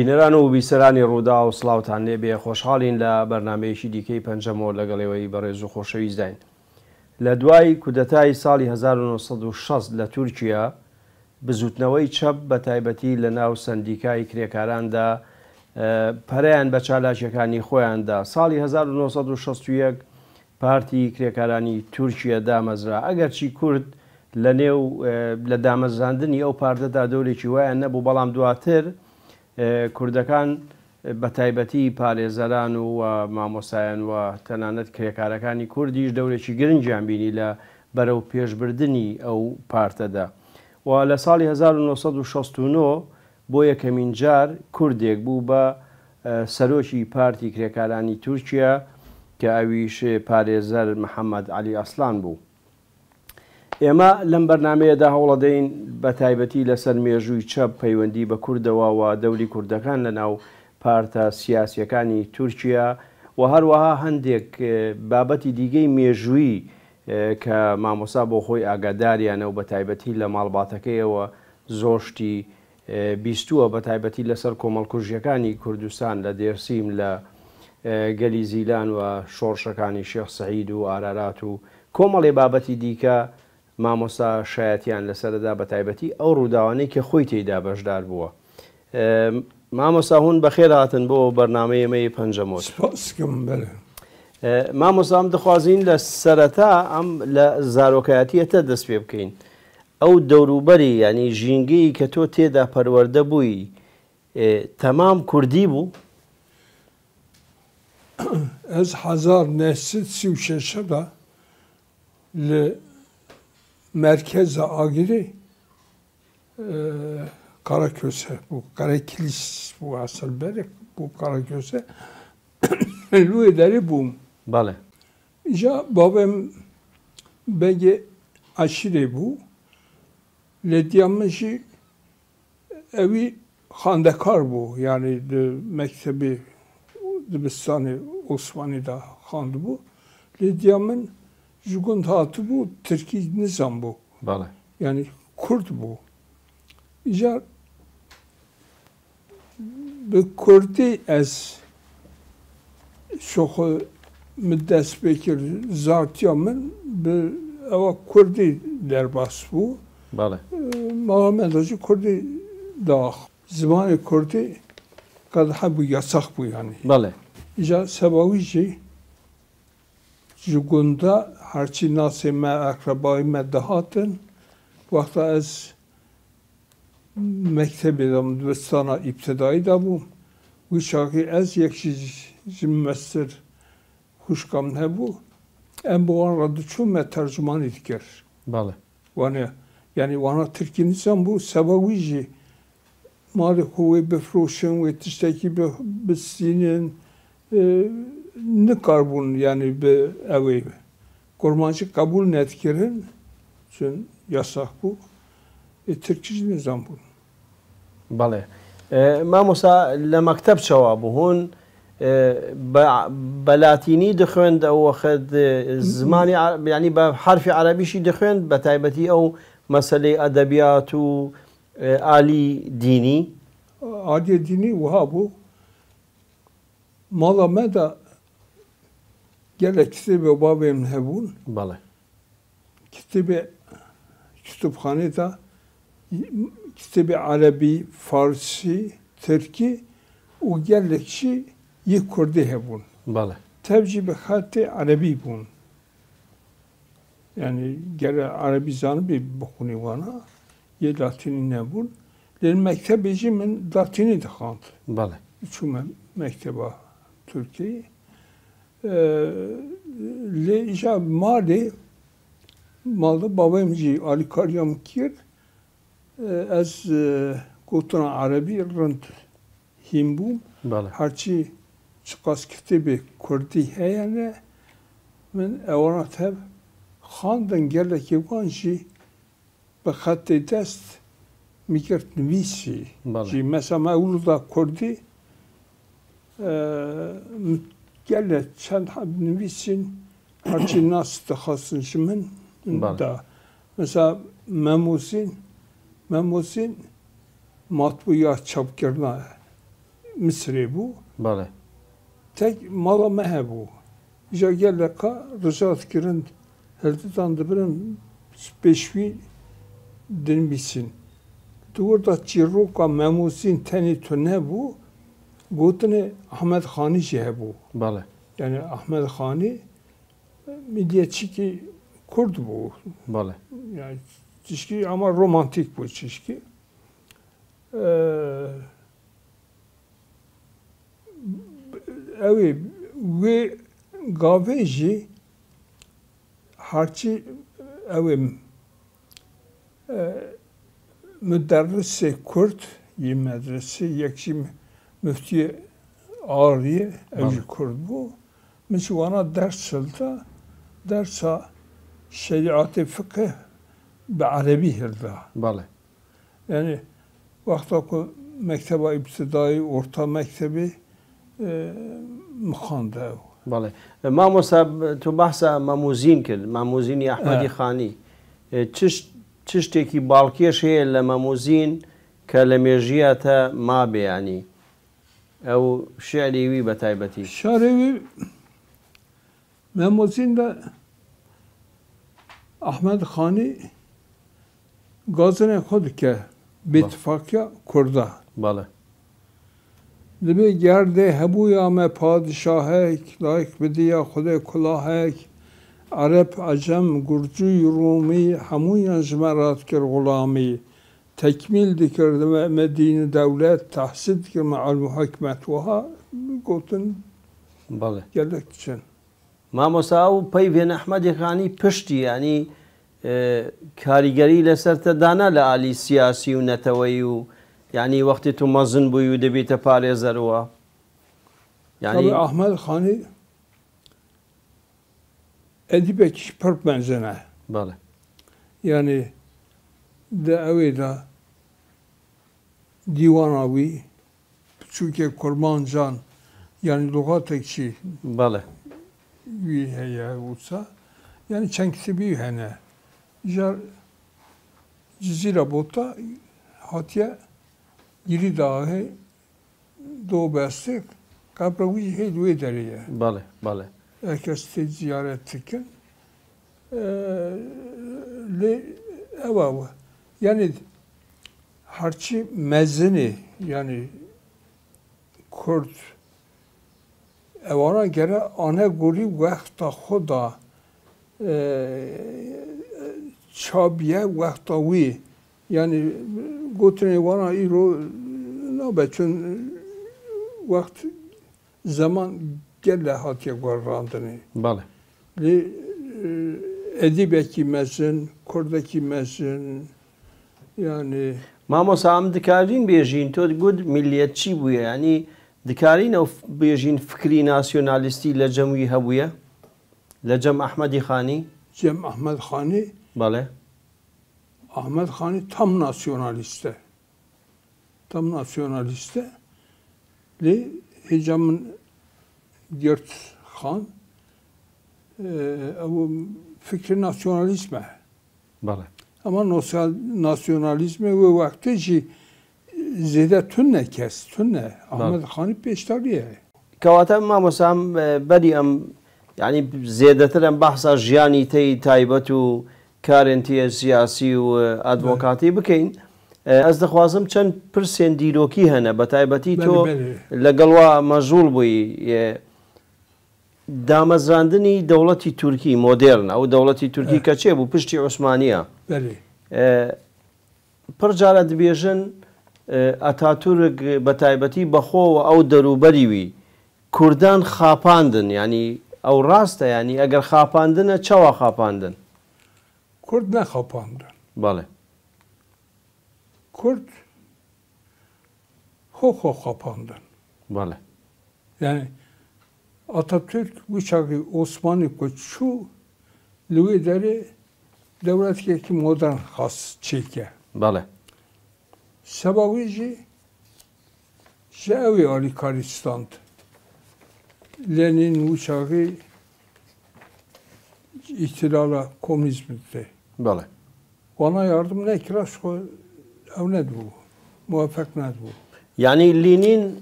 بینەران و بیسەرانی ڕوودا و سڵاوتان لێبێ خۆشحاڵین لە بەرنامەیەشی دیکەی پەنجەمەوە لەگەڵەوەی بەڕێز و خۆشەویستداین. لە دوای کودەتای ساڵی 1960 لە تورکیا بزوتنەوەی چەپ بە تایبەتی لە ناو سەندیکای کرێکاراندا پەرەیان بە چالاکیەکانی خۆیاندا ساڵی 1961 پارتی کرێکارانی تورکیا دامەزرا. ئەگەرچی کورد لە نێو لە دامەزراندنی ئەو پارتەدا دەورێکی وایان نەبوو، بەڵام دواتر کوردەکان بە تایبەتی پارێزەران و مامۆسایان و تەنانەت کرێکارەکانی کوردیش دەورێکی گرنگیان بینی لە بەرەو پێشبردننی ئەو پارتەدا. و لە ساڵی 1969 بۆ یەکەمین جار کوردێک بوو بە سەرۆکی پارتی کرێکارانی تورکیا کە ئەویش پارێزەر محەممەد علی ئەسلان بوو. ئێمە لەم بەرنمەیەدا هەوڵەدەین بە تایبەتی لەسەر مێژووی چەپ پەیوەندی بە کوردەوە و دەوری کوردەکان لە ناو پارتە سیاسیەکانی تورکیا و هەروەها هەندێک بابەتی دیگەی مێژووی کە مامۆسا بۆ خۆی ئاگاداریانە و بە تایبەتی لە ماڵباتەکەیەوە زۆشتی بیستووە بە تایبەتی لەسەر کۆمەڵکوژیەکانی کوردستان لە دێرسیم لە گەلی زیلان و شۆڕشەکانی شێخ سەعید و ئارارات و کۆمەڵێ بابەتی دیکە مامۆسا شایەتیان لەسەردا بە تایبەتی ئەو ڕووداوانەی کە خۆی تێیدا بەشدار بووە. مامۆسا هون بەخێر هاتن بۆ بەرنامەیەمەی پەنجەمۆت. مامۆسا ئەم دەخوازین لە سەرەتا ئەم لە زارۆکایەتیەتە دەست پێ بکەین. ئەو دەوروبەری ینی ژینگەی کە تۆ تێدا پەروەردە بووی تەمام کوردی بوو؟ Ez 1936'da li merkeze agiri Karaköse, bu Karakilis bu asıl beri bu Karaköse Lüederi bu. Bale. Ja babam bege aşire bu. Lediyamışı evi xandekar bu. Yani de mektebi Dibistani Osmani'da xandı bu. Lediyamın jugund hatı bu. Türkiye nizam bu. Bale. Yani Kürt bu. İca bu Kürt'i ez çok müddet bekir zatiyamın bu eva Kürt'i derbas bu. Bale. Muhammed Hacı Kürt'i da zamanı Kürt'i kadar bu yasak bu yani. Bale. İca sebebi jugunda harçi nasi me akrabayı me dahatın vakti ez mektebim Dibistana iptidai da bu. Bu şarkı ez yekşi jimmestir huşkam ne bu. En bu an radıçu me tercüman idker. Bale. Yani vana Türkiye nizam bu sebebi mali kuvve befroşun ve tişteki besinin ne karbon yani be evi. Kurmancı kabul netkirin için yasak bu. Türkçe nizam bu. Bale. مامۆسا لە مەکتەب چەوا بوو هۆن بە لاتینی دەخوێند ئەو وەخت زمانی ینی بە حرفی عەرەبیشی دەخوێند بە تایبەتی ئەو مەسەلەی ئەدەبیات و ئالی دینی. ئالی دینی وها بوو ماڵە me de gelek kitêbê babê min hebûn. Bale. Kitêbê kütüphane da kitêbê Erebî, Farsî, Tirkî û gelek jî yê Kurdî hebûn. Bale. Tev jî bi xetê Erebî bûn. Yani gere Erebî zanibê bixwînî wana yê Latînî nebûn. Lê mektebê jî min Latînî dixwand. Bale. Çûme mekteba Türkiye. Lê îja malê malda babam jî alîkariyam kir. Ez gotina Erebî rind hîn bûm. Herçî çiqas kitêbê Kurdî heye ne min ewana tev xandin gelekê wan jî bi xetê dest migirt nivîsî. Jî mesela me Ewlûda Kurdî gele çend nivîsîn herçî nas dixwastin ji min da. Mesela Memûsîn matbûya çapkirina Mısır'ı bu. بەڵێ Tek mala mehe bu. İşte geleka rızat kirin heldetan dibirin peşvi dinmişsin. Doğruda çirruka memusin teni tüne bu. Gotine Ahmet Khani şey bu. بەڵێ Yani Ahmet Khani milliyetçi ki Kurd bu. بەڵێ Yani çişki ama romantik bu çişki. Evet ve gaveci harçı evet müderrisi Kürt iyi medrese yekşi müfti ağrıya evci Kürt bu. Mesela ders sılda dersa şeriat-ı fıkıh be Arabi hirda. بەڵێ Yani vakta ku mektebe ibtidai, orta mektebi mıkanda. بەڵێ مامۆستا تۆ بەحسە مەموزین کرد مەموزینی ئەحمەدی خانی چ شتێکی باڵکێش هەیە لە مەموزین کە لە مێژویە تا مابێ ئەو شعری وی بە تایبەتی Şarevi Memozin de Ahmet Khani gazine kodu ki bitfakya kurda. بەڵێ Dibe gerde hebuya me padişahek layık bidiya Xuday kulahek Arap Acem Gurcu Rumi hemuyan jmerat kir gulami tekmil dikirdi ve Medine devlet tahsid kir me'al muhakmet veha gotin بەڵێ geldik için. مامۆستا و پەیوێن ئەحمەدی خانی پشتی ینی کاریگەری لەسەر تەدانا لە ئالی سیاسی و نەتەوەی و ینی وەختی تو مەزن بووی و دەبێتە پارێزەرەوە Tabii Ahmet Khani edibek pır benzene. بەڵێ Yani de evde divanavi çünkü kurmancan yani lügatekçi بەڵێ bir heye olsa yani çenkisi bir hene. Jar cizira bota hatiye giri dağı doğu bestik kapravi hey duy deriye. بەڵێ بەڵێ Herkes de ziyaret ettikken le evava yani harçı mezini yani Kürt evana göre ana guri vakta xuda çabiye vakta wi yani gotun evana iro nabeçün vakt zaman gelle hatiye guarrandını بەڵێ li edibeki mezin, Kurdaki mezin yani مامۆستا ئەم دکارین بێژین تۆ گوت میلیەتچی بووە ینی دکارین ئەو بێژین فکری ناسیۆنالیستی لە جەموی هەبووە لە جەم ئەحمەدی خانی Cem Ahmet Khani بەڵێ Ahmet Khani tam nasyonaliste. Tam nasyonaliste. Li hicamın Gert Khan bu fikri nasyonalizme. بەڵێ Ama nasyonalizme ve vakti ki zede tünne kes, tünne. Ahmet Khani peştariye. کەواتە مامۆسام بەری ئەم ینی زێدەتر ئەم بەحسا ژیانی تەی تایبەت و کارنتیە سیاسی و ئادڤۆکاتی بکەین ئەس دەخوازم چەند پرسێن دیرۆکی هەنە بە تایبەتی تۆ لەگەڵوا مەژوڵ بووی دامەزراندنی دەوڵەتی تورکی مۆدێرن ئەو دەوڵەتی تورکی کە چێ بوو پشتی عوسمانیە پڕ جارە دەبێژن ئەتاتورک بە تایبەتی بەخۆوە ئەو دەروبەریوی کوردان خاپاندن ینی ئەو ڕاستە ینی ئەگەر خاپاندنە چاوە خاپاندن Kurd ne kapandı? بەڵێ Kurd ho kapandı. بەڵێ Yani Atatürk bıçağı Osmanlı koçu lideri devletteki modern has çeke. بەڵێ Sebebi Şevi Ali Karistan. Lenin bıçağı ihtilala komünizmde. بەڵێ Bana yardım ne kiraz ev ne bu? Muvaffak ne bu? Yani Lenin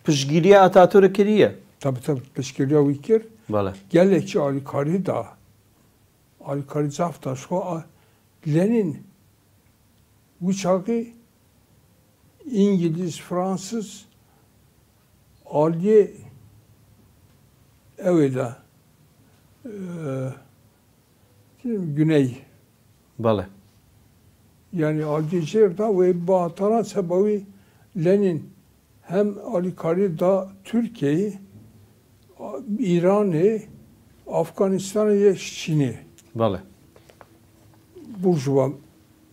pişgiriye Atatürk kiriye. Tabii pişkiriya wî kir. Bale. Gelekçi alîkarî da. Alîkarî zaf da şu Lenin uçağı İngiliz, Fransız aliye evde güney Bale. yani Alcezir'de ve Batı'na sebebi Lenin hem alîkarî da Türkiye'yi, İran'ı, Afganistan'ı ve Çin'i Bale. burjuva,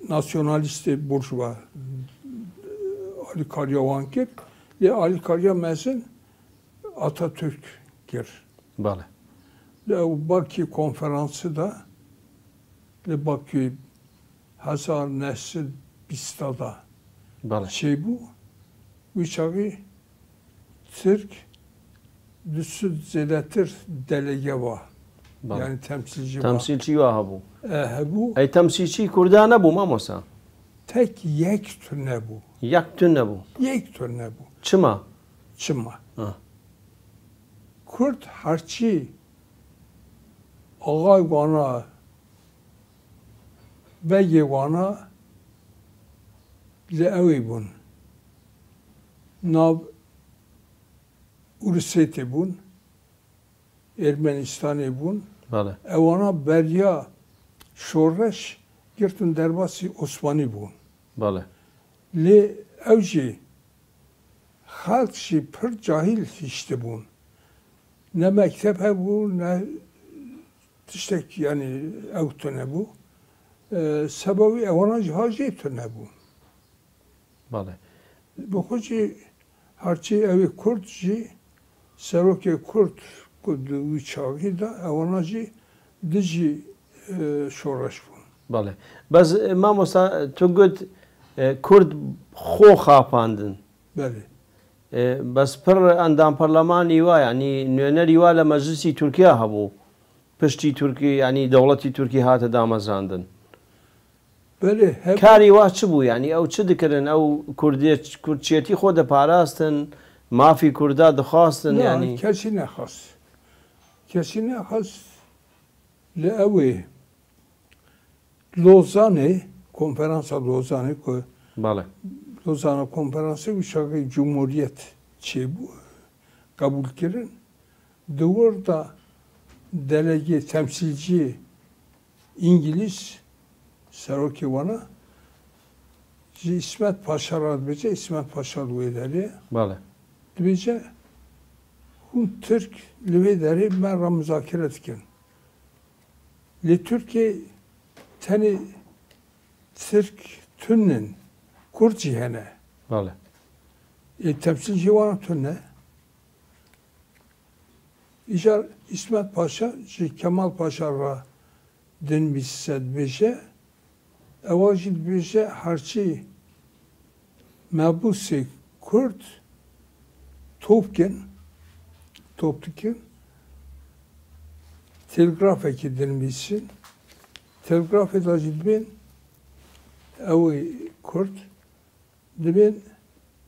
nasyonalisti burjuva alîkarîya wan kir. Lê alîkarîya mezin Atatürk kir. Bale. Li Bakü konferansı da li Bakü 1920'da Bale. şey bu uçağı Türk düsü zeletir delege var. Bale. Yani temsilci var. Temsilci var bu. Bu Ey temsilci Kurdana bu mamosa. tek yek türne bu. Yak tünne bu. Yek türne bu. Çıma. Çıma. Ha. Kürt harçı ağay bana bege bana le evi bun. Nav Urseti bun. Ermenistan'ı bun. Bale. Evana berya şorreş girtin derbasi Osmanlı bun. Bale. Li evci halk şi pır cahil işte bun. Ne mektep bu ne işte yani evtune bu. Sebebi evana cihazı tune bu. Bale. Bu hoci harçı evi Kürt ji seroke Kürt kudu uçağı da evana ji dici şoraş bun. Bale. Baz mamosa tu gut Kurd xo xapandın. Beli. بس پر اندام پارلمانی و یعنی نوێنەری وا لە مەجلیسی تورکیا هەبوو پشتی تورکی ینی دەوڵەتی تورکی هاتە دامەزاندن Beli hep کاری وا چ بوو ینی ئەو چ دکردن ئەو کوردچێتی خۆ دەپاراستن مافی کووردا دەخواستن ینی kesine has. Kesine has le evi Lozan'ı konferansa Lozan'ı ko Bəli. Lozan'a konferansı uçağı Cumhuriyet bu kabul kirin. Doğru delege temsilci İngiliz Seroki bana İsmet Paşa'lar bize İsmet Paşa lideri Bəli. bize hun Türk lideri ben müzakere etkin. Li Türkiye teni Türk tünnin Kürt cihene. Bəli. Temsilci var tünne. İcar İsmet Paşa, Kemal Paşa'ra denmişsed beşe, evacil beşe harçı mebusi Kürt Topken telgraf eki denmişsin. Telgraf edacil ben evi Kürt ben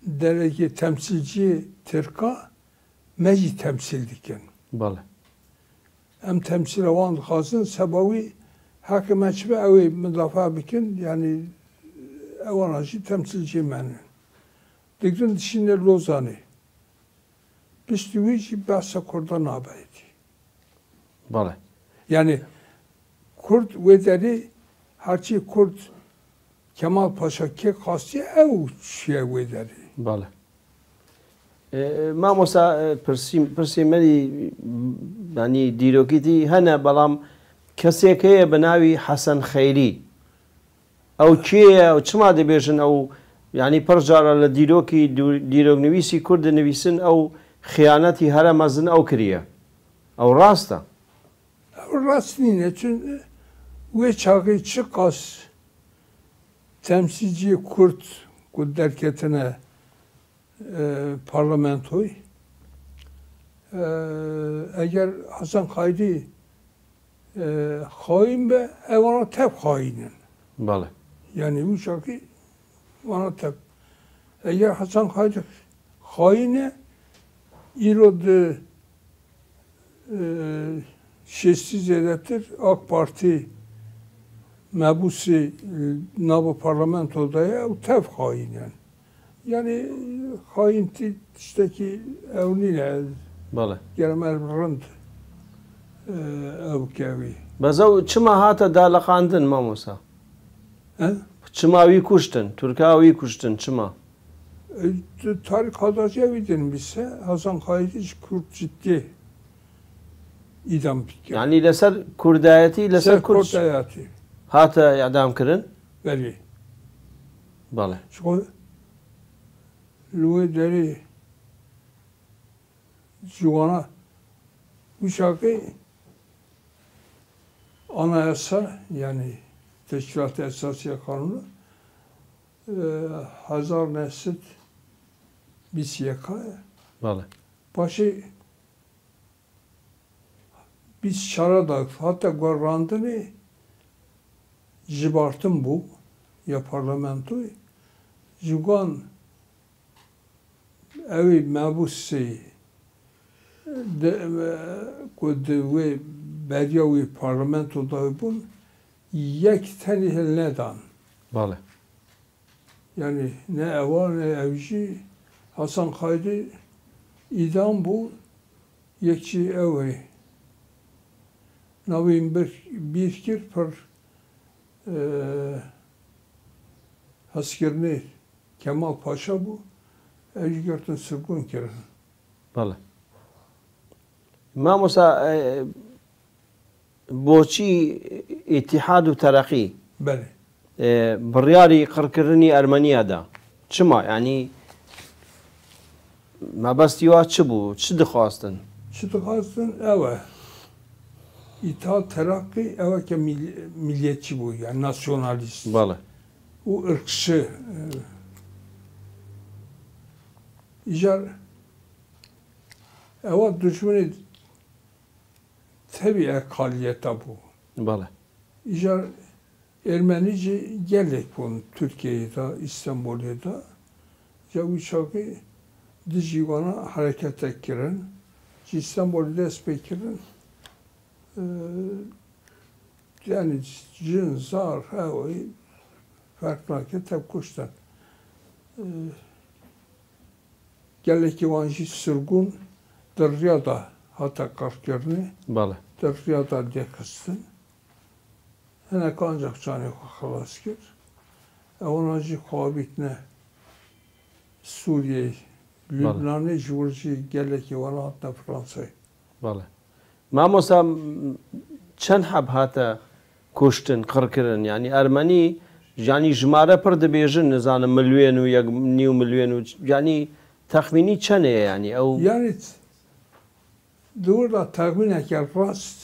derece temsilci Türk'a meci temsil diken. Bəli. Hem temsil avan khasın sebebi hakimiyetçi evi müdafaa bikin yani evanajı temsilci menin. Diktin dişinde Lozan'ı. Biz diyoruz bahse Kürt'e nabeydi. Bəli. Yani Kürt vederi harçı Kürt Kemal Paşa ki khasti ev şey vederi. Bəli. مامۆستا پرسیمەری ینی دیرۆکیتی هەنە بەڵام کەسێک هەیە بە ناوی حەسەن خەیری ئەو کێیە و چما دەبێژن ئەو ینی پڕجارە لە دیرۆکنویسی کورد دەنویسن ئەو خیانەتی هەرە مەزن ئەو کریە ئەو ڕاستە rast nîne çünkü ve çağı çıkas temsilci Kürt ku derketine parlamentoy eğer Hasan Hayri hain be evana tep hainin. Bəli. Yani bu şarkı bana tep. Eğer Hasan Haydi haine İro'da şessiz edetir AK Parti mebusi nabo parlamentoda ya tev hain yani. Yani hain tişteki evniyle بەڵێ gelmez rınd ev kevi. بەزە چما هاتە داڵەقاندن مامۆسا چماوی کوشتن تورکاوی کوشتن چما Tarık Hadaci'ye bildirmişse Hasan Haydi Kürt ciddi idam fikri. yani لەسەر کوردایەتی لەسەر Kurt کورد hayatı هاتە ئەعدامکردن veri. بەڵێ Çünkü Louis deri Civana bu şarkı anayasa yani Teşkilat-ı Esasiye Kanunu Hazar Nesit BİSYK بەڵێ başı biz şarada hatta guarrandını jibartın bu ya parlamentoyu Jugan evi mebusi ve beriyavi parlamentoda bun yek teni nedan بەڵێ yani ne eva ne evci Hasan Haydi idam bu yekçi evi navim bir kir per askerini Kemal Paşa bu evci görtün sırgın kirin. بەڵێ مامۆسا بۆچی ئیتیحاد و تەرەقی Beni. بڕیاری قڕکردنی ئەرمەنیادا چما ینی مەبەستی وا چ بوو چ دخواستن Çıtıkastın eve. İttihat Terakki eve ki milliyetçi bu yani nasyonalist. بەڵێ O ırkçı. İcar eve düşmanı tabi ekaliyete bu. بەڵێ İcar Ermenice geldik bunu Türkiye'de, İstanbul'da. Ya uçakı Dijivana hareket etkiren, İstanbul'da spekiren, yani cin, zar, hevi, farklı hep kuştan. Geldik ivanji sürgün, Deryada hatta karkırını, بەڵێ Deryada diye kıstın. Hene ancak canı halas kir. Evonacı kabitne Suriye, Lübnan'ı, Jurji, geleki vana hatta Fransa'yı. بەڵێ مامۆسا چەند حەب هاتە کوشتن قڕکردن ینی ئەرمەنی ژانی ژمارە پڕ دەبێژن نزانم ملیێن و 1.5 ملیۆن و ینی تەخمینی چەندەیە ینی ئەو Yani doğruda tahmin eken rast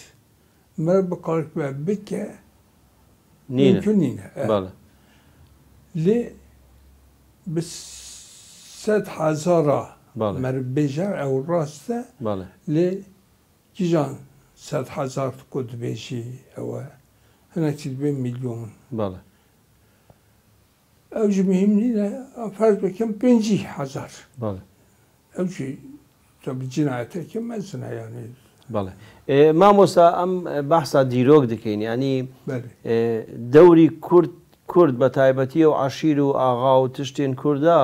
merhaba kalk ve bike نینە mümkün yine. بەڵێ Li bis 100,000 بەڵێ merbejar ev rastı بەڵێ li cican 100,000 kod beşi eve. Hene çizbe milyon. بەڵێ Evci mühimliğine farz bekem 50,000. بەڵێ Evci tabi cinayete kemmezsine yani. بەڵێ مامۆسا ئەم بەحسا دیرۆک دەکەین ینی Beli. دەوری کورد بە تایبەتی و عشیر و ئاغا و تشتێن کووردا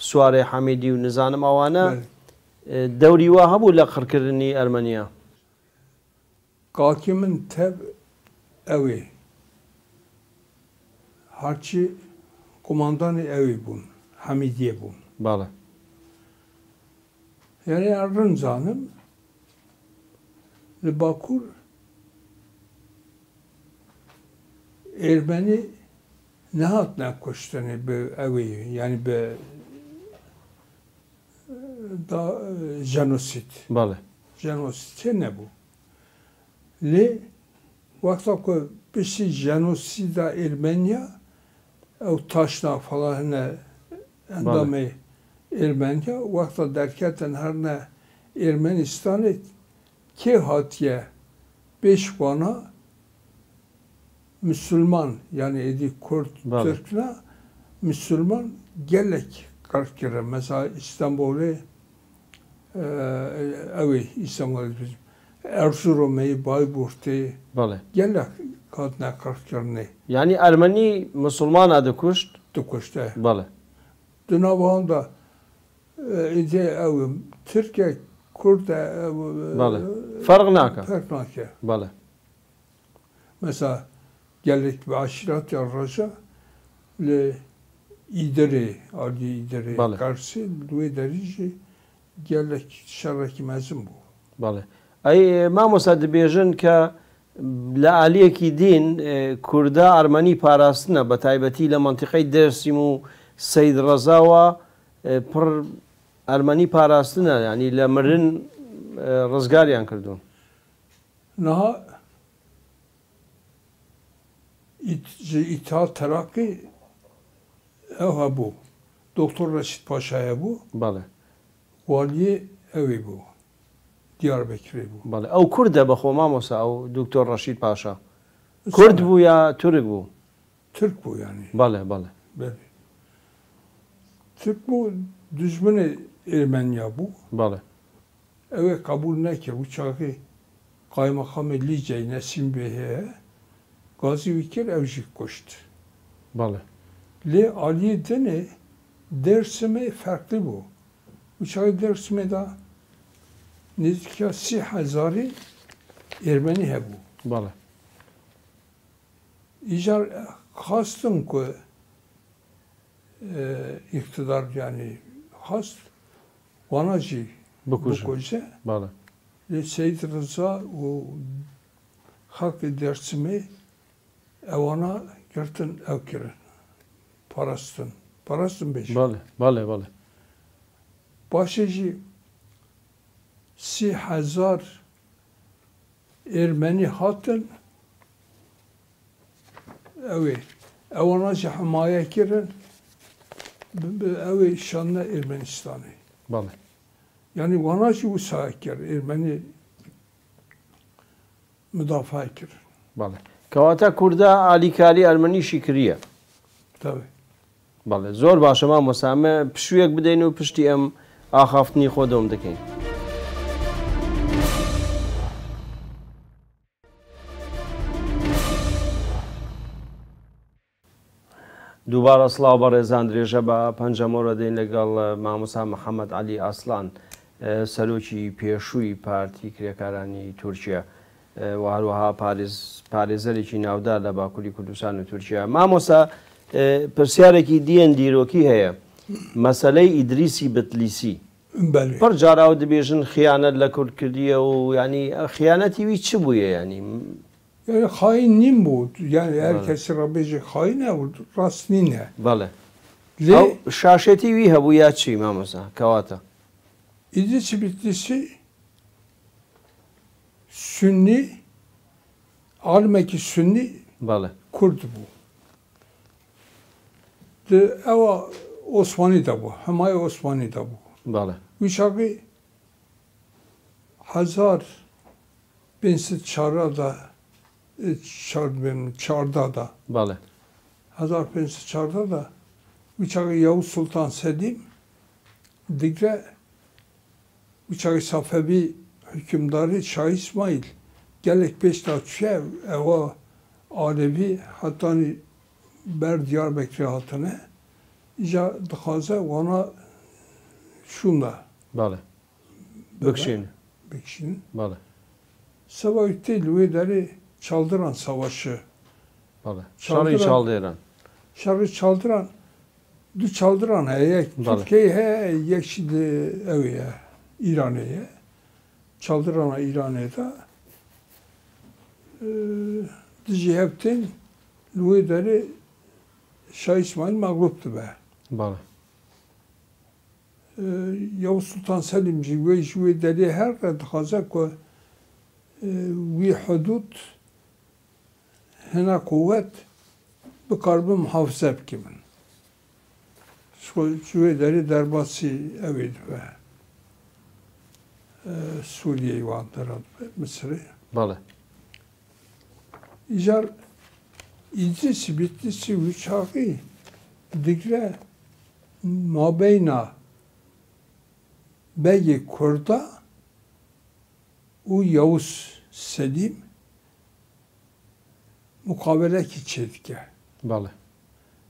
سوارێ حەمیدی و نزانم ئەوانە Beli. دەوری وا هەبوو لە قڕکردنی ئەرمەنیا Kakimin tev evi. Harçı kumandanı evi bun. Hamidiye bun. بەڵێ Yani yarın zanım li Bakur Ermeni ne hatna koştani be evi yani be da jenosit. بەڵێ Jenosit ne bu? Li vakta ko pişi jenosida Ermenya ev taşna falan ne endamı Ermenya vakta derketen her ne Ermenistan'ı ki hatiye 5 bana Müslüman yani edi Kürt Bale. Türk'na Müslüman gelek qark kere. Mesela İstanbul'u evi İstanbul'u bizim Erzurum'u, Bayburt'u بله gelek kadına qark kerine yani Ermeni Müslüman adı kuşt dukuşta. بله Dünavanda ince evi Türkiye Kürt'e بله فرق ناکه fark nake. بله Mesela geldik bir aşiret yarraca le idari, Ali idari Bale. karşı dua derici geldik şerreki mezun bu. بله ای ما مصدبیجن که لعلیکی دین کردا ارمنی پاراستنه به تایبەتی لە منطقەی دەرسیم و سید ڕەزاوە پڕ ئەرمەنی پاراستنە ینی لە مرن ڕزگاریان کردوون Naha İttihat Terakki ev bu. Doktor Reşit Paşa'ya bu. بەڵێ Valiye evi bu. Diyarbakır'ı bu. بەڵێ ئەو کوردە بەخۆ مامۆسا ئەو دکتۆر ڕەشید پاشا کورد بوو یا تورک بوو Türk bu yani. بەڵێ بەڵێ Böyle. Türk bu düşmanı Ermeniya bu. بەڵێ Evet kabul ne ki uçağı kaymakamı Lice Nesim Bey'e Gazi Vikir evcik koştu. بەڵێ Le Aliye dene Dersim'e farklı bu. Uçağı Dersim'e de nizika 3000 Ermeni he bu. بەڵێ İcar kastım ki iktidar yani hast vanacı bu بکوژن koca بەڵێ le Seyyid Rıza o halk dersimi evana gertin ev kirin. Parastın beş. بەڵێ بەڵێ بەڵێ Başıcı 3000 Ermeni hatın evi evanacı hamaye kirin evi şanlı Ermenistan'ı. بەڵێ Yani vanacı bu sahikir Ermeni müdafaa kirin. بەڵێ کەواتە کووردا ئالیکاری ئەرمەنیشی کریە Tabii. بەڵێ زۆر باشە مامۆسامە پشوویەک بدەین و پشتی ئەم ئاخافتنی خۆدەم دەکەین دووبارە سڵاو بە ڕێزان درێژە بە پەنجەمەوە دەین لەگەڵ مامۆسا محەممەد علی ئاسلان سەرۆکی پێشووی پارتی کرێکارانی تورکیا و هەروەها پارێزەرێکی ناودار لە باکووری کوردستان و تورکیا مامۆسا پرسیارێکی دیەن دیرۆکی هەیە مەسەلەی ئیدریسی بتلیسی Bəli. پڕ جاراوە دەبێژن خیانەت لە کورد کردیە و ینی خیانەتی وی چ بووە ینی Yani hainliğim bu. Yani herkesi Rabbeci hain ne oldu? Rasni ne? بەڵێ Le ئەو شاشێتی وی هەبوو یا چی مامۆسا کەواتە İdris Bitlisi Sünni Almeki Sünni بەڵێ Kurd bu. De eva Osmanlı da bu. Hemaye Osmanlı da bu. بەڵێ Uşağı 1504'da çarda da بەڵێ 1504'da da uçağı Yavuz Sultan Selim digre uçağı Safevi hükümdarı Şah İsmail gelek Beşiktaş'a eva Alevi hatta ber Diyarbakır hatına ica dixaze ona şunda بەڵێ بکشین bekşin. بەڵێ Savaş'ta Lüvederi Çaldıran Savaşı. بەڵێ Çaldıran- شەڕی چاڵدێران Şarkı çaldıran, du çaldıran heye, Bale. Türkiye heye, yekşidi eviye, İran'e, çaldıran İran'da, Ciheptin, Lüvederi Şah İsmail mağluptu be. بەڵێ Yavuz Sultan Selimci ve Lüvederi her dixaze ku vi hudud hena kuvvet bi karbı muhafaza bikimin. Lüvederi derbası eviydi be. Suriye'yi vandıran Mısır'ı. بەڵێ İcar İdris Bitlisi uçağı digre mabeyna Begi Kurda u Yavuz Selim mukabele ki çetke. بله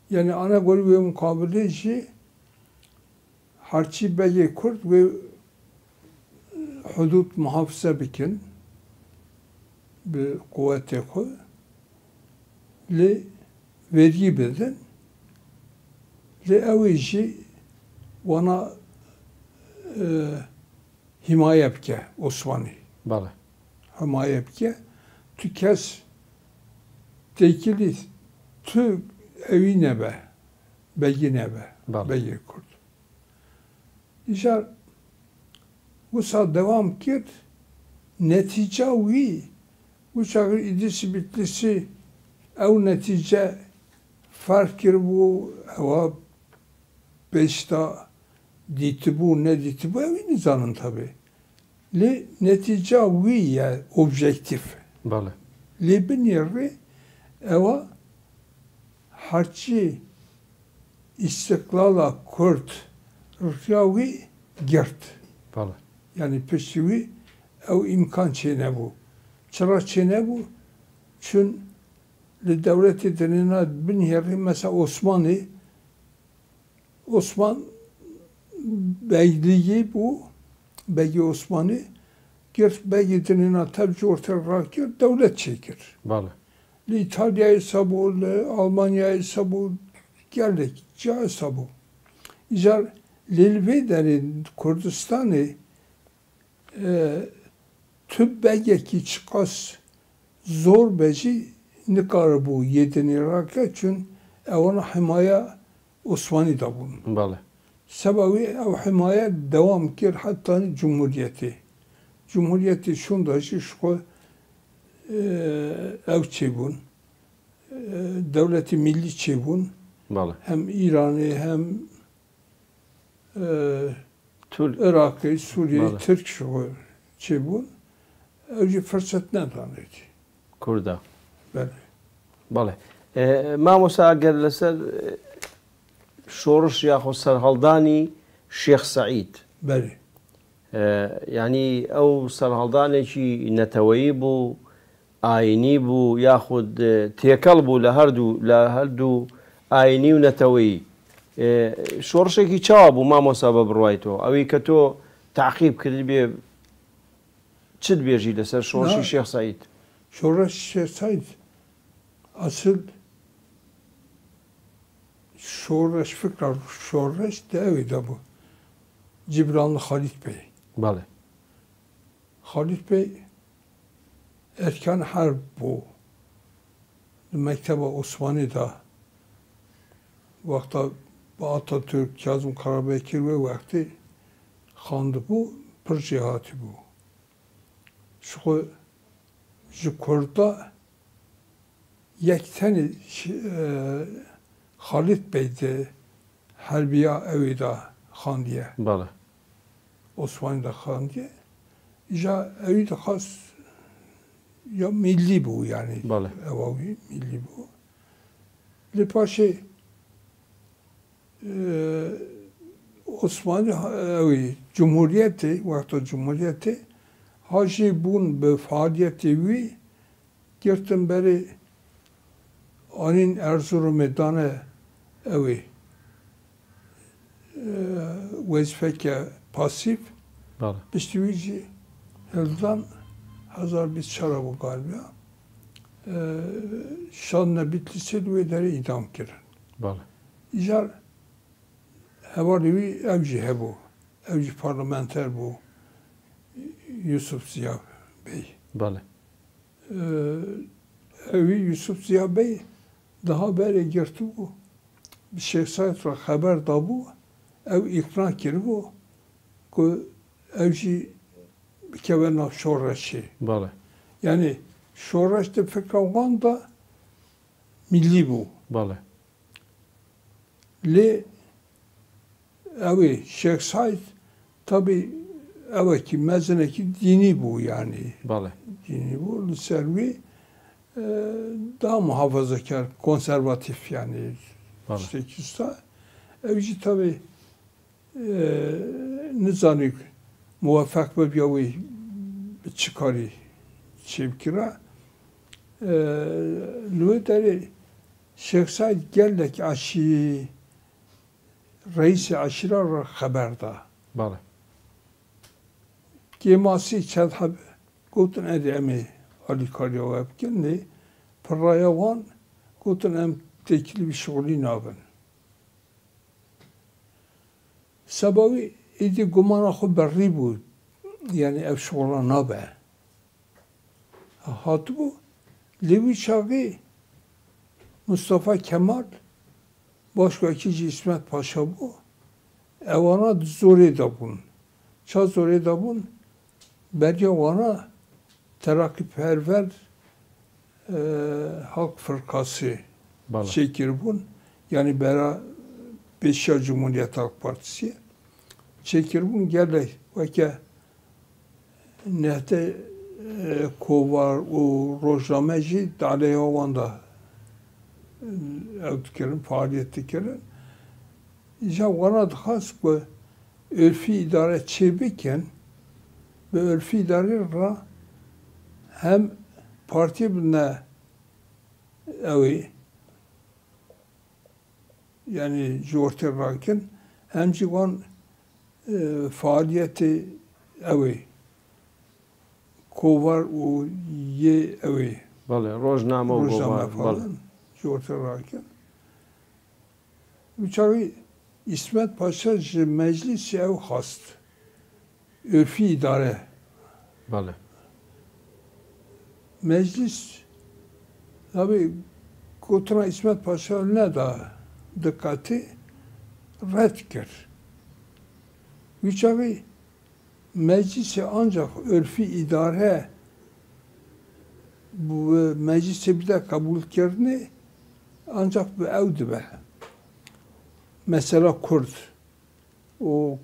Yani ana golü ve mukabeleci harçi Begi Kurd ve hudut muhafaza bikin bir kuvvete koy li vergi beden li evici bana himaye bike Osmanlı. بله Himaye bike tü kes tekili tü evi nebe begi nebe بله begi kurd. İşte bu saat devam kir netice vi bu çağır idisi bitlisi ev netice fark kir bu eva beşta diti bu ne diti bu evini zanın tabi. Li netice vi ya objektif. بله Li biniri eva harçı istiklala kurt rıyavi girt. بله Yani peşivi ev imkan çene bu. Çıra çene bu. Çün li devleti denine biniri mesela Osman beyliği bu Begi Osmanlı girt begi denine tebci ortaya rakir devlet çekir. بله Li İtalya'yı bu, li Almanya'yı bu geldik. Cahisa bu. İcar Lilvede'nin Kurdistan'ı tübbegeki çıkas zor beci nikar bu yedin Irak'a çün ona himaye Osmanlı da bunun. بله Sebebi ev himaye devam kir hatta Cumhuriyeti. Cumhuriyeti şunda şu ev çebun devleti milli çebun بله hem İran'ı hem تول Irak'ı, Suriye'yi, Vallahi. Türk şu çebun evci fırsat ne tanıydı? كوردا Böyle. بله ما موسى قال لسر شورش ياخذ سرهلداني شيخ سعيد Böyle. يعني او سرهلداني شي نتوي بو آيني بو ياخذ تيكل بو لهردو آيني ونتوي شورشێکی چاوە بوو مامۆسا بە بڕوایتەوە ئەوەی کە تۆ تعقیب کردی بێ چت بێژی لەسەر شۆڕشی شێخ سەعید Şoraş Said asıl Şoraş fikrar Şoraş devi de bu. Cibranlı Halit Bey. بەڵێ Halit Bey erken harp bu. Mektebe Osmanlı'da vakta Atatürk, Kazım Karabekir ve vakti xandı bu, pır cihati bu. Şu Kurda yekteni Halit Bey'de Harbiya evida xan diye, بەڵێ Osmanlı'da xan diye. İca evida xas ya milli bu yani. بەڵێ Evavi milli bu. Lipaşe Osmanlı evi Cumhuriyeti, vakti Cumhuriyeti Hacı bun be faaliyeti vi girtim beri anin Erzurum medane evi vazifeke pasif بەڵێ bistivici eldan hazar biz çarabı galiba şanla Bitlis'e ve deri idam kirin. بەڵێ İcar hevalivi evci hebu. Evci parlamenter bu. Yusuf Ziya Bey. بەڵێ Evi Yusuf Ziya Bey daha böyle girdi bu. Bir şey sayıtra haber da bu. Ev ikna kiri bu. Ku evci bir kevena şoraşı. بەڵێ Yani şoraşta fikran da milli bu. بەڵێ Li evi Şeyh Said tabi evaki mezeneki dini bu yani. بەڵێ Dini bu. Servi daha muhafazakar, konservatif yani. بەڵێ İşte küsta. Evci tabi nizanik muvaffak ve biyavi çıkarı çevkira lüderi Şeyh Said gellek aşi reis aşirar haberda. Bale. Gemasi çad hab gotun edemi Ali Kariya ve kendi parayavan gotun em tekli bir şuğli nabın. Sebebi idi gumana xu berri bu. Yani ev şuğla nabe. Hatı bu Levi Çağı Mustafa Kemal başka ikinci İsmet Paşa bu. Evana zore da bun. Ça zore da bun. Berya vana terakkiperver Halk Fırkası çekir bun. Yani bera Beşiktaş Cumhuriyet Halk Partisi çekir bun gele vake nehte kovar o rojnameci dale ovanda evdikerin faaliyetdikerin ya vana khas bu örfi idare çebiken ve örfi idare ra hem parti bine evi yani jorter rakin hem civan faaliyeti evi kovar o ye evi Bale. Rojname o kovar. falan jorter rakin uçağı İsmet Paşa meclisi ev hast örfi idare Bale. Meclis tabi Kutuna İsmet Paşa ne da dikkati red kir. Uçağı meclisi ancak örfi idare bu meclisi bir de kabul kirni ancak bu evdi be. Mesela Kürt o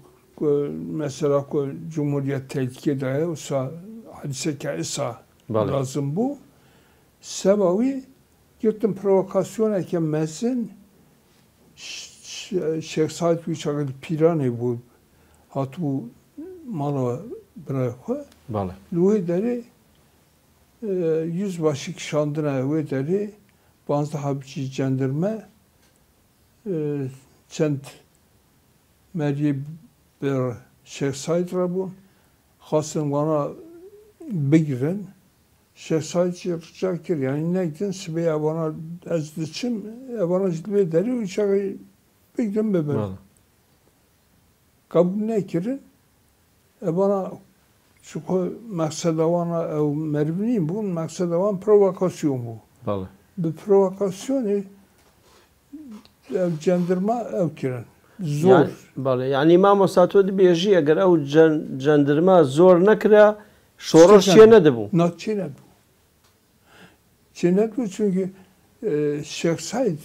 mesela Cumhuriyet tehlike dahi olsa hadise kaisa lazım bu. Sebebi gittim provokasyon eken mesin Şeyh Said Uçak'ın pirani bu hat bu mala bırakı. Bale. Luhederi yüzbaşı şandına vederi bazı habici cendirme çent Meryem bir Şeyh Said rabu hasın bana begirin Şeyh Said çakir yani ne gidin sibe bana ezdiçim bana zilve deri uçağı begirin beber kabul ne kirin bana şu maksadavana ev merviniyim bu maksadavan provokasyon bu. Bale. Bu provokasyonu cendirme ev kirin. Zor. Yani, bale. Yani İmam Sato di bêjî eger ew cendirma zor nekire şoroş çê nede bû. Çê nebû. Çê nebû çünkü Şeyh Said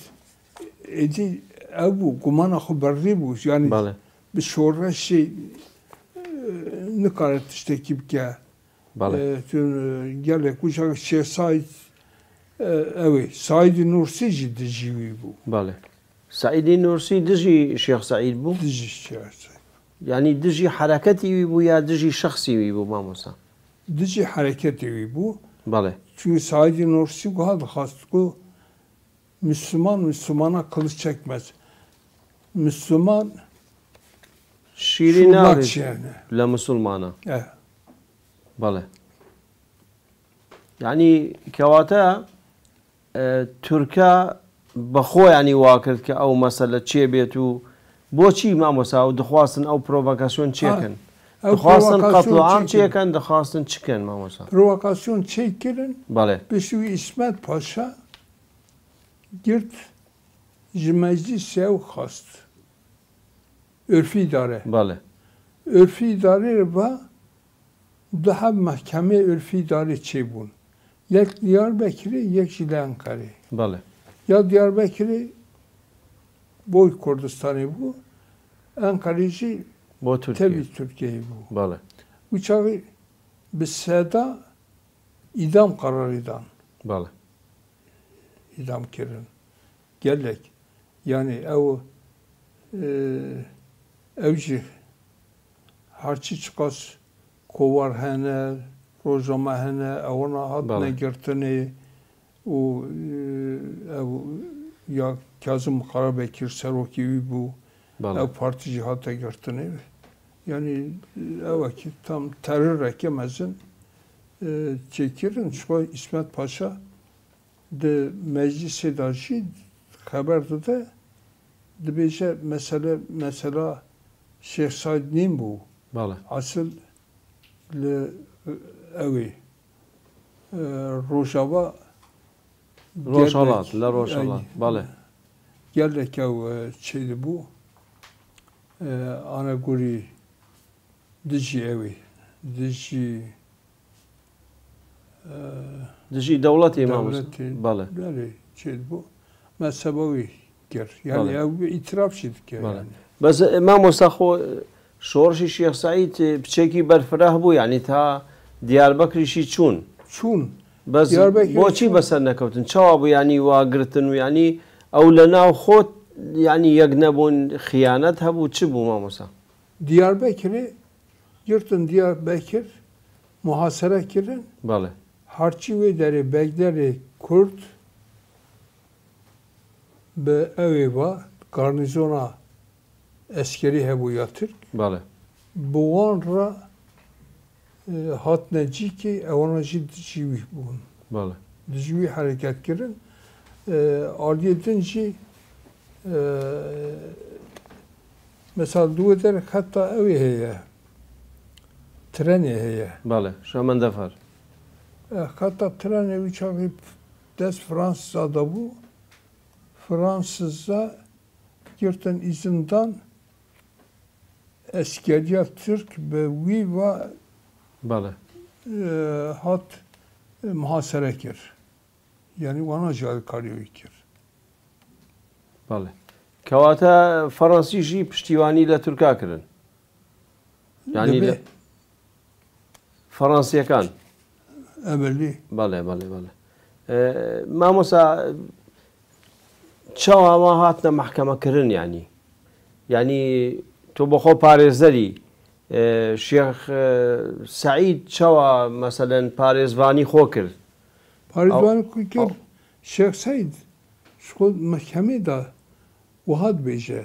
edi ev bû gumana xwe berrî bû. Yani Bale. bir şoreşi nikaret tiştekî bike. Bale. Gelek uçak Şeyh Said ev Said Nursi jî dijî bû. Bale. Saîdî Nursi dijî Şeyh Said bû. Dijî Şeyh Said. Yani dijî hareketî wî bû ya dijî şexsî wî bû mamosta. Dijî hareketî wî bû. Bale. Çünkü Said Nursi guha dixwast ku Müslümana kılıç çekmez. Müslüman Şîrî şurbat nabê yani. le musulmana. Evet. Bale. Yani kewata Türka bexwe yanî wakir ke ew mesele çê bêt û boçî mamosta ew dixwastin ew provokasyon çêkin. Dixwastin qetl am çêkin, dixwastin çikin mamosta. Provokasyon çekirin. Bale. Beşiği İsmet Paşa girt ji meclis ev xast. Örfi idare. Bale. Örfi idare ve daha mahkeme örfi idare çebun. Yek Diyarbakır'ı, yek jî Ankara'yı. Bale. Ya Diyarbakır'ı boy Kurdistan'ı bu. Ankara'yı Bo Türkiye. tabii Türkiye'yi bu. Bale. Uçağı bir seda idam kararıdan Bale. idam kirin. Gelek. Yani ev evci harçı çıkas kovar hene rojama hene ona hatne girtini o ya Kazım Karabekir Seroki bu ev partici hatta girtini yani evaki tam terör rekemezin çekirin şu İsmet Paşa de meclisi daşı haberde de dibece mesela Şeyh Said Nin bu. Asıl le evi Rojava Roşalat, la Roşalat. Bale. Geldik ev şeydi bu. Ana guri Dici evi. Dici devlet imamı. Bale. Böyle şeydi bu. Mezhebavi ger. Yani ev itiraf şeydik yani. بس ما مسخو شورشی شیخ سعید بچکی برفراه بو یعنی تا دیاربکری شی چون بس بۆچی بەسەر نەکەوتن چاوا بوو ینی واگرتن و ینی ئەو لە ناو خۆت ینی یەک نەبوون خیانەت هەبوو چ بوو مامۆسا Diyarbakır'ı yırtın Diyarbakır muhasara kirin. Bale. Harçı ve deri Begderi Kürt ve evva garnizona askeri hebuya Türk. Bale. Bu anra hat neci ki evanaji dicivi bun. Bale. Dicivi hareket kirin. Aliyedinci mesela dua der hatta evi heye. Treni heye. Bale. Şaman defar. Hatta treni uçağı des Fransız'a bu. Fransız'a yırtın izinden askeriya Türk ve viva hat muhasere kir. Yani bana cahil karıyor kir. Bale. Kevata Fransız jî piştîwanî le Türka kirin. Yani Fransyekan. Evveli. Bale. Mamosa çawa ma hatne mahkeme kirin yani. Yani تو بخو پارێزەری شێخ سعید چاوە مەسەلەن پارێزوانی خۆ کرد پارێزوانی خۆ کرد شێخ سعید خۆ محکەمەیدا وهات بێژە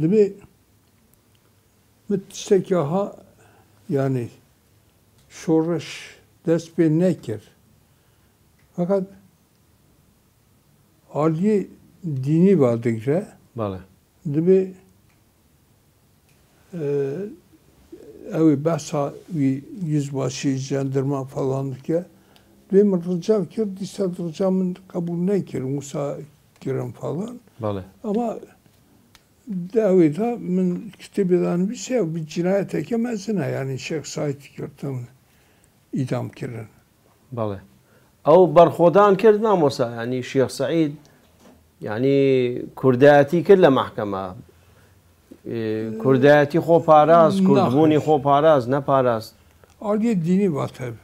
دەبێ تشتێکی ها yani şoreş dest pê nekir fakat aliyê dînî va digre dibê evi behsa yüzbaşı jandarma falan ki benim rica kırdıysa ricamın kabul ne kir Musa kirim falan. Ama David ha min kitabıdan bir şey bir cinayet ekemezsine yani Şeyh Said kirtim idam kirin. Bale. Ev berxodan kird namosa yani Şeyh Said yani kurdiyati kirle mahkeme. Kurdiyati xo paraz, kurdbuni xo paraz, ne paraz? Aliye dini var tabi.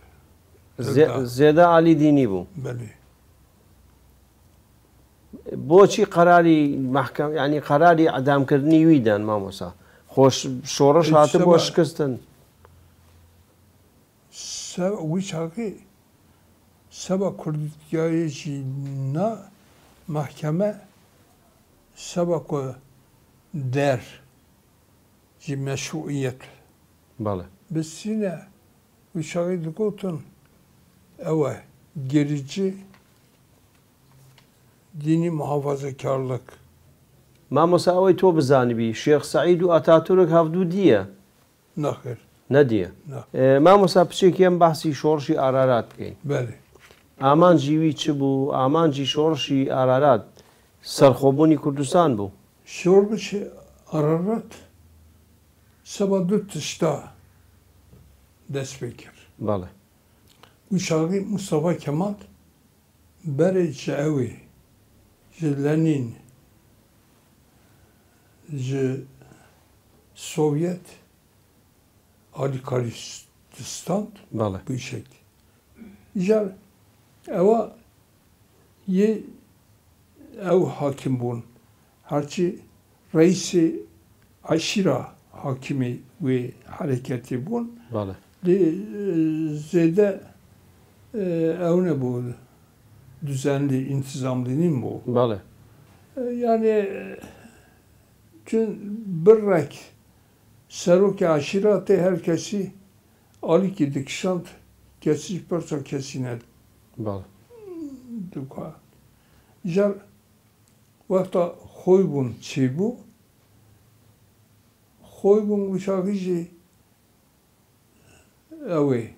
Ziyade ali dini bu. Beli. بۆچی قەراری محکەم ینی قەراری ئەدامکردنی ویدان مامۆسا خۆش شۆڕەش هاتە بۆ شکستن وی چاقی سەبا کوردیایەکی نا محکەمە سەبا کو der ji meşruiyet. Bale. Besine uşağı dikotun eve gerici dini muhafazakarlık. Mamosa ew tۆ bizanibî Şeyh Saîd û Atatürk hevdû diye. Naxir. Ne diye? Mamosa piçekî em behsî şorşî Ararat bikên. Belê. Aman jî wî çi bû? Aman jî şorşî Ararat serxwebûnî Kurdistan bû. Şorşî Ararat seba du tişta dest pê kir. Bale. Uşağı Mustafa Kemal berê ji ewê ji Lenin ji Sovyet Alikaristan bu şekli. İcar eva ye ev hakim bun. Harçi reisi aşira hakimi ve hareketi bun. بله Zede evne bu düzenli, intizamlının bu. بله Yani tüm birrek serok aşiratı herkesi ali ki dikşant kesiş parça kesine بله duka. Jar vakta khoybun çibu khoybun uçakıcı evi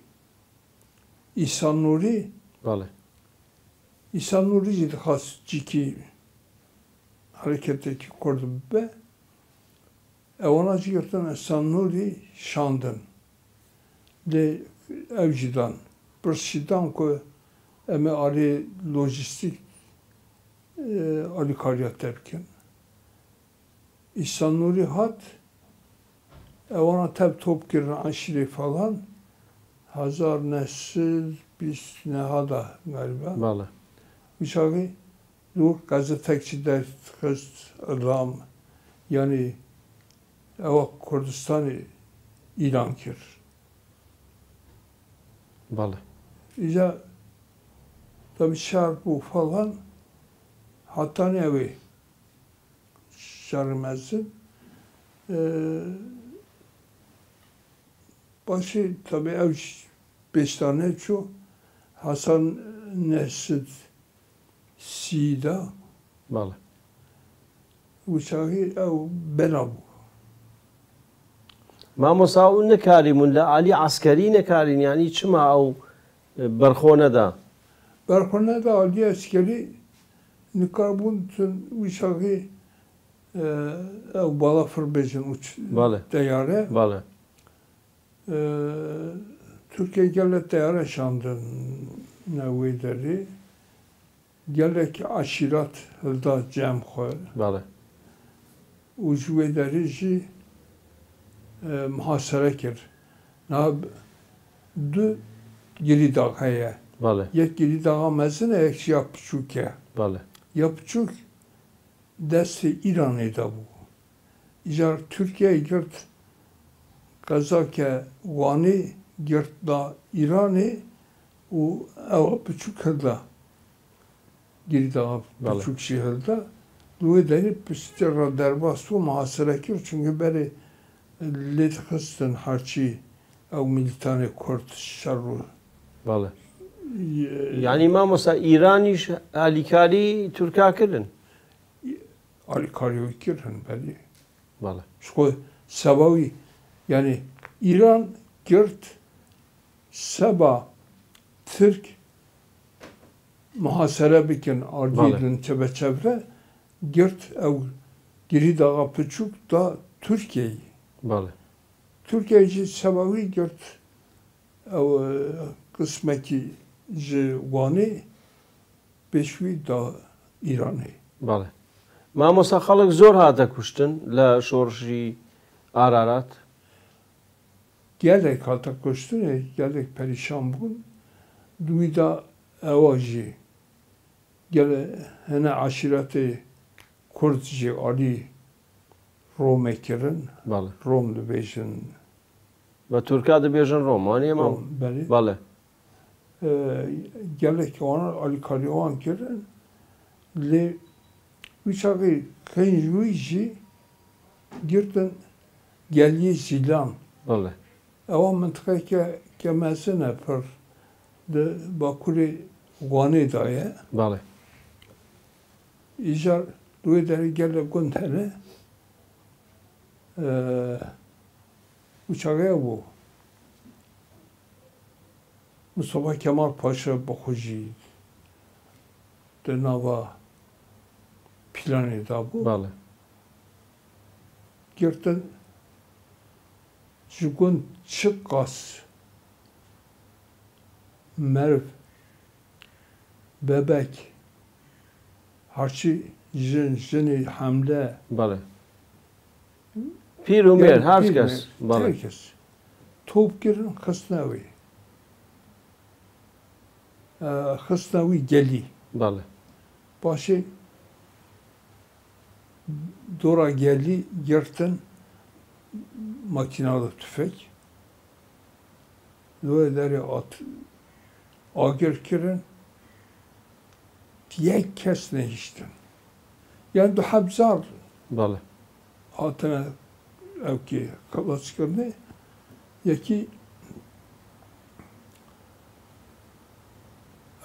İhsan Nuri بله İhsan Nuri jid khas ciki hareketteki kurdu be ona cigirten İhsan Nuri şandın de evcidan Pırshidan ko eme ali lojistik ali kariyat tepkin. İhsan Nuri hat ona tep top giren aşire falan hazar nesil biz nehada galiba. بله Uşağı dur gazetekçi der kız ram yani eva Kurdistan'ı ilan kir. بله İca tabi şark bu falan hatta ne evi şarmezsin. Başı tabi ev 5 tane şu Hasan Nesid Sida بله uçağı ev bela bu. مامۆستا و نەکاریمون لە عالی عسکەری نەکارین ینی چما ئەو بەرخۆنەدا Berkona da Ali askeri nikarbun tün uçağı ev bala fırbecin uç بله diyare. بله Türkiye gellet diyare şandın neveyleri. Gelek aşirat hılda cem koy. بله Ucvederi ji muhasere kir. Na du geri dağaya. بله Yek geri dağa mezine ek yapçuke. بله Yapçuk desti İran'ı da bu. İcar Türkiye girt Kazake vani girt da İran'ı u ev buçuk hılda geri dağa Vallahi. buçuk şehirde Luye denip püstera derbas bu muhasere kir çünkü beri let hıstın harçı ev militane kurt şarru بله یعنی مامۆستا ئیرانیش ئالیکاری تورکا کردن Ali Karyoy kirin beri. بله Şu Sebavi yani İran girt Seba Türk muhasere bikin ardilin çevre girt ev geri dağa pıçuk da Türkiye'yi. بله Türkiye'yi Sebavi girt ev kısmeki jivani beşvi da İran'ı. بله مامۆستا خەڵک زۆر هاتە کوشتن لە شۆڕژی ئارارات Gelek hatta koştun gelek perişan bun. Duyda evajı. Gele hene aşireti Kurtçı Ali Romekirin. بله Romlu bejin. بە تورکا دەبێژن ڕۆمانیە مام Rom beli. بله Gelek ona Ali Karyoğan kirin. Le uçağı kıyıcı girtin geliye zilan. بله Ewa mıntıka kemesine per de bakuri guane daye. بله İcar duy deri gele göndere. Uçağa bu. Mustafa Kemal Paşa bakıcı. Denava planı da bu. بله Girtin Jukun çıkkas merv bebek harçı jini hamle بله پیر و مێر هەر کەس بەڵێ herkes top girin kısnavi kısnavi geli بەڵێ başı dora geldi, girtin makinalı tüfek. Böyle agir kirin, yek kes nehiştin. Yani du habzar بله hatına evki kalaçkırını, yeki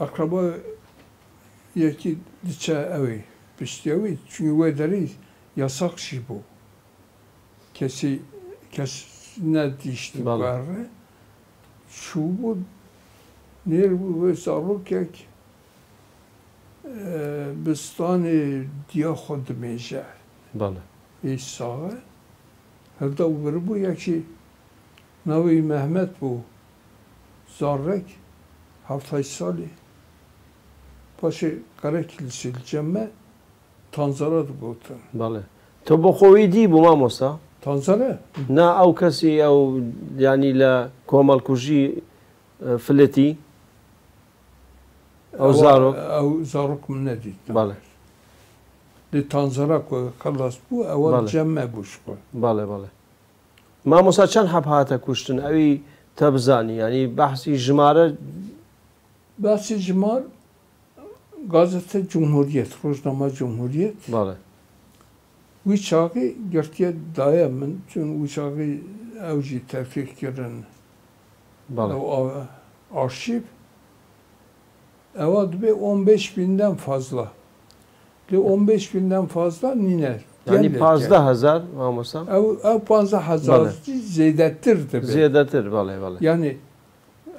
akraba yeki diçe evi, piştiyevi, çünkü ve deri yasak şey bu. Kes ne dişti Vallahi. barre. Şu bu ner bu ve zarokek bistani diya xod meje. بله İsa hevda u bu yeki navi Mehmet bu zarrek haftay sali paşa kara kilisi cemme tanzara da botan. بله تو بۆ خۆی دی بوو مامۆستا Tanzara نا ئەو کەسی ئەو ینی لە کۆمەڵکوژی فلەتی ئەو زارۆک او zarok mu ne dit? بله De tanzara ko kalas bu ev Vallahi. cemme buş ko. بەڵێ بەڵێ مامۆستا چەند حەب هاتە کوشتن ئەوی تەبزانی ینی بەحسی ژمارە Bahsi Cumar gazete Cumhuriyet, Roznama Cumhuriyet. بەڵێ Bu çağı gerçeğe dayanın. Çünkü bu çağı evci tevfik girin. بەڵێ O arşiv. Evet bir 15.000'den fazla. Ve 15.000'den fazla niner. ینی 15000 مامۆستا Ev 15,000 Vallahi. ziyadettir de. زیێدەتر بەڵێ بەڵێ Yani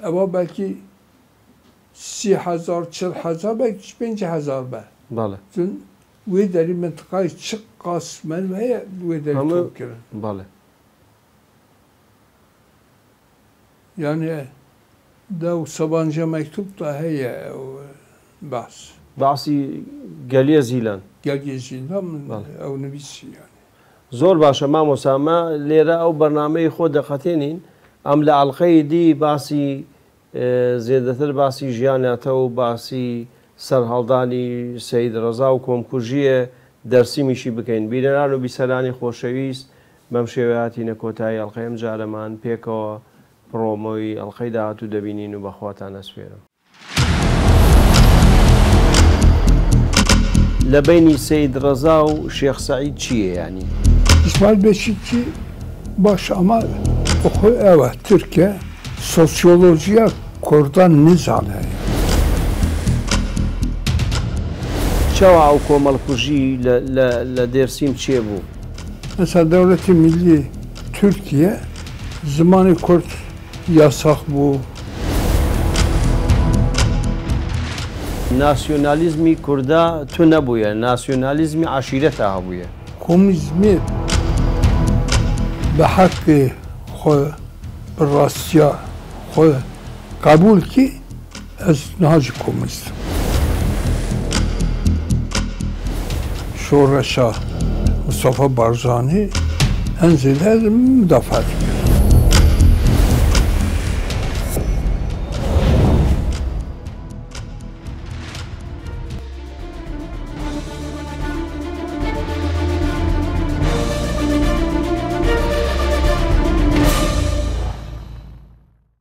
ev belki 30,000, 40,000 belki 5,000 be. بەڵێ Dün ve deri mentıkayı çık kasmen ve ve deri Ama- çok girin. بەڵێ Yani dev Sabancı mektup da heye bas. باسی گەلیە زیلان Gel gezinden mi? Vallahi. Ev nebisi yani. زۆر باشە مامۆسامە لێرە ئەو بەرنمەی خۆ دەقەتێنین ئەم لە ئەڵلقەی دی باسی زێدەتر باسی ژیانەتە و باسی سەرهەڵدانی سەید ڕەزا و کۆمکوژیە دەرسیمیشی بکەین بیرەران و بیسەرانی خۆشەویست بەم شێوەیەتی نەکۆتایی ئەڵلقەیەم جارەمان پێکەوە پرۆمۆی ئەڵلقەی داهاتوو دەبینین و بەخواتان ئەسپێرم لە بینی سەید ڕەزا و شێخ سەعید چییە ینی İsmail Beşikçi baş ama oku evet Türkiye sosyolojiye kordan nizale. چاوە ئەو کۆمەڵکوژی لە دێرسیم چێ بوو Mesela Devleti Milli Türkiye zamanı Kürt yasak bu. ناسیۆنالیزمی کووردا تو نەبووە ناسیۆنالیزمی عشیرەتە هەبووە Komünizmi به حق خود به راستیا خود قبول کی از نهج کمونیست شورشا مصطفی بارزانی en ziyade müdafaa ediyor.